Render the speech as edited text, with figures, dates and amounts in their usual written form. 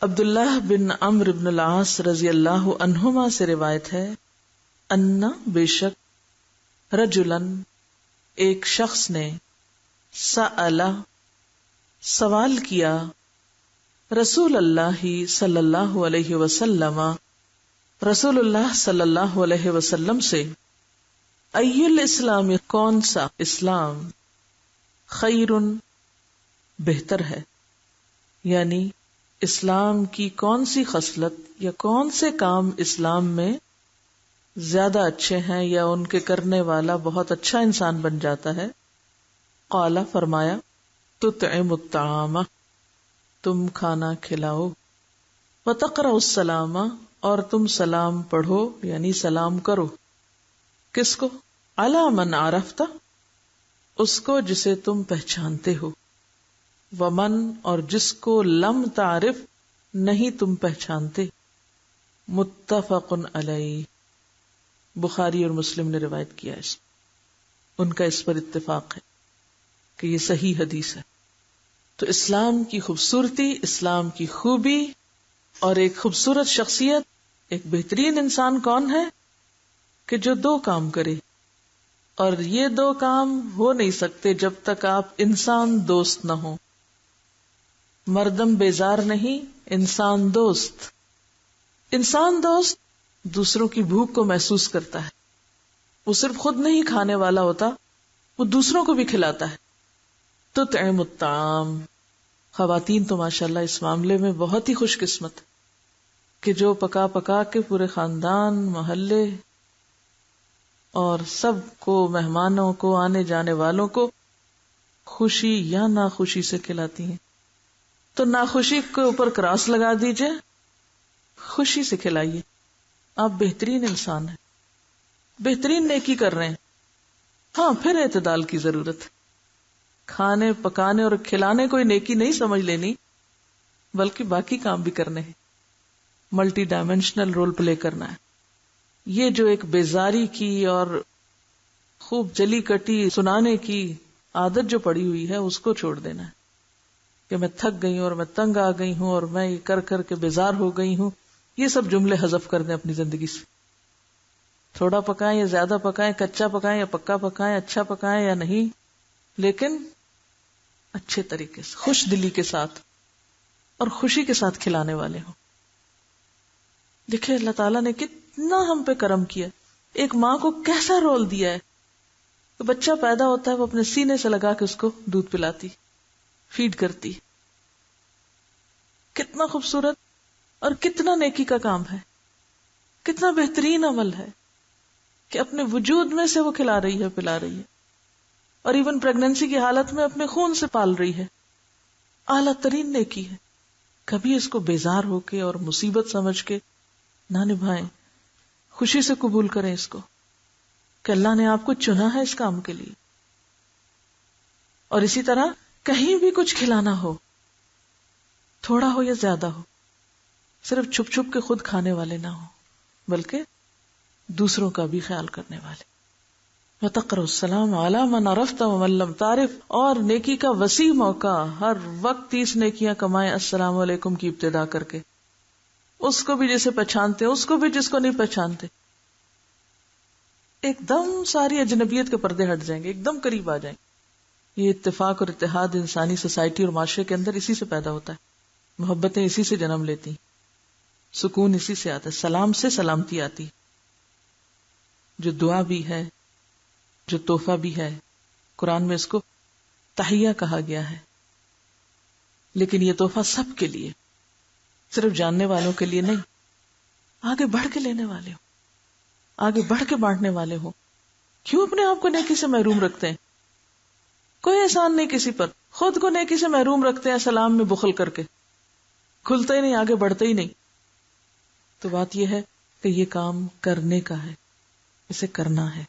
عبداللہ بن عمرو بن العاص رضی اللہ عنہما سے روایت ہے، انا بے شک، رجلن ایک شخص نے، سأل سوال کیا، رسول اللہ صلی اللہ علیہ وسلم رسول اللہ صلی اللہ علیہ وسلم سے، ای الاسلام کون سا اسلام، خیر بہتر ہے، یعنی اسلام کی کون سی خصلت یا کون سے کام اسلام میں زیادہ اچھے ہیں یا ان کے کرنے والا بہت اچھا انسان بن جاتا ہے؟ قال فرمایا، تطعم الطعام تم کھانا کھلاؤ، وتقرأ السلام اور تم سلام پڑھو یعنی سلام کرو، کس کو؟ علی من عرفت اس کو جسے تم پہچانتے ہو، ومن اور جس کو لم تعرف نہیں تم پہچانتے، متفق علیہ بخاری اور مسلم نے روایت کیا، ان کا اس پر اتفاق ہے کہ یہ صحیح حدیث ہے۔ تو اسلام کی خوبصورتی، اسلام کی خوبی اور ایک خوبصورت شخصیت، ایک بہترین انسان کون ہے کہ جو دو کام کرے، اور یہ دو کام ہو نہیں سکتے جب تک آپ انسان دوست نہ ہو۔ مردم بیزار نہیں، انسان دوست۔ انسان دوست دوسروں کی بھوک کو محسوس کرتا ہے، وہ صرف خود نہیں کھانے والا ہوتا، وہ دوسروں کو بھی کھلاتا ہے۔ تطعم الطعام، خواتین تو ماشاءاللہ اس معاملے میں بہت ہی خوش قسمت کہ جو پکا پکا کے پورے خاندان، محلے اور سب کو، مہمانوں کو، آنے جانے والوں کو خوشی یا ناخوشی سے کھلاتی ہیں۔ تو ناخوشی کے اوپر کراس لگا دیجئے، خوشی سے کھلائیے، آپ بہترین انسان ہیں، بہترین نیکی کر رہے ہیں۔ ہاں پھر اعتدال کی ضرورت ہے، کھانے پکانے اور کھلانے کوئی نیکی نہیں سمجھ لینی، بلکہ باقی کام بھی کرنے ہیں، ملٹی ڈائمینشنل رول پلے کرنا ہے۔ یہ جو ایک بیزاری کی اور خوب جلی کٹی سنانے کی عادت جو پڑی ہوئی ہے اس کو چھوڑ دینا ہے کہ میں تھک گئی ہوں اور میں تنگ آ گئی ہوں اور میں یہ کر کر کے بیزار ہو گئی ہوں، یہ سب جملے حذف کر دیں اپنی زندگی سے۔ تھوڑا پکائیں یا زیادہ پکائیں، کچا پکائیں یا پکا پکائیں، اچھا پکائیں یا نہیں، لیکن اچھے طریقے سے، خوش دلی کے ساتھ اور خوشی کے ساتھ کھلانے والے ہوں۔ دیکھیں اللہ تعالیٰ نے کتنا ہم پہ کرم کیا، ایک ماں کو کیسا رول دیا ہے کہ بچہ پیدا ہوتا ہے وہ اپنے سینے سے لگا کے اس کو دودھ پلاتی، فیڈ کرتی۔ کتنا خوبصورت اور کتنا نیکی کا کام ہے، کتنا بہترین عمل ہے کہ اپنے وجود میں سے وہ کھلا رہی ہے، پلا رہی ہے، اور ایون پریگننسی کی حالت میں اپنے خون سے پال رہی ہے۔ اعلیٰ ترین نیکی ہے، کبھی اس کو بیزار ہو کے اور مصیبت سمجھ کے نہ نبھائیں، خوشی سے قبول کریں اس کو کہ اللہ نے آپ کو چنا ہے اس کام کے لیے۔ اور اسی طرح کہیں بھی کچھ کھلانا ہو، تھوڑا ہو یا زیادہ ہو، صرف چھپ چھپ کے خود کھانے والے نہ ہو، بلکہ دوسروں کا بھی خیال کرنے والے۔ وَتَقْرَأُ السَّلَامَ عَلَى مَنْ عَرَفْتَ وَمَنْ لَمْ تَعْرِفْ، اور نیکی کا وسیع موقع، ہر وقت 30 نیکیاں کمائیں السلام علیکم کی ابتدا کر کے، اس کو بھی جسے پہچانتے، اس کو بھی جس کو نہیں پہچانتے۔ ایک دم ساری اجنبیت کے پردے ہٹ جائیں گے، ایک دم قریب آ جائیں گے۔ یہ اتفاق اور اتحاد انسانی سوسائٹی اور معاشرے کے اندر اسی سے پیدا ہوتا ہے، محبتیں اسی سے جنم لیتی، سکون اسی سے آتا ہے، سلام سے سلامتی آتی، جو دعا بھی ہے، جو تحفہ بھی ہے۔ قرآن میں اس کو تحیہ کہا گیا ہے، لیکن یہ تحفہ سب کے لیے، صرف جاننے والوں کے لیے نہیں، آگے بڑھ کے لینے والے ہو، آگے بڑھ کے بانٹنے والے ہو۔ کیوں اپنے آپ کو نیکی سے محروم رکھتے ہیں؟ کوئی احسان نہیں کسی پر، خود کو نیکی سے محروم رکھتے ہیں سلام میں بخل کر کے، کھلتے ہی نہیں، آگے بڑھتے ہی نہیں۔ تو بات یہ ہے کہ یہ کام کرنے کا ہے، اسے کرنا ہے۔